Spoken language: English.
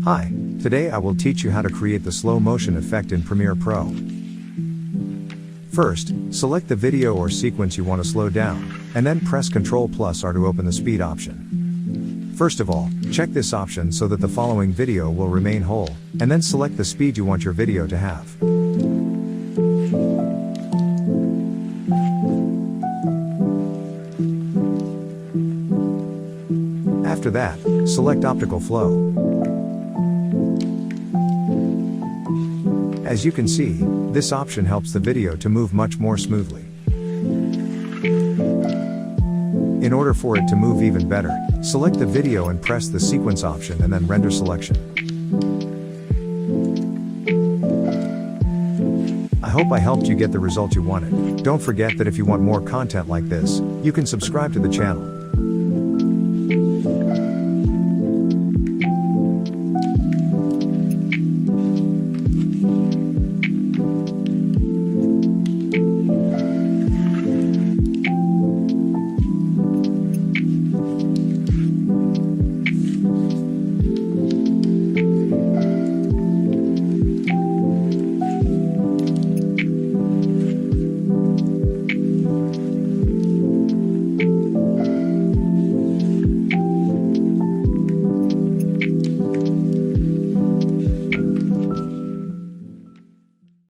Hi, today I will teach you how to create the slow motion effect in Premiere Pro. First, select the video or sequence you want to slow down, and then press Ctrl+R to open the speed option. First of all, check this option so that the following video will remain whole, and then select the speed you want your video to have. After that, select Optical Flow. As you can see, this option helps the video to move much more smoothly. In order for it to move even better, select the video and press the sequence option and then render selection. I hope I helped you get the result you wanted. Don't forget that if you want more content like this, you can subscribe to the channel.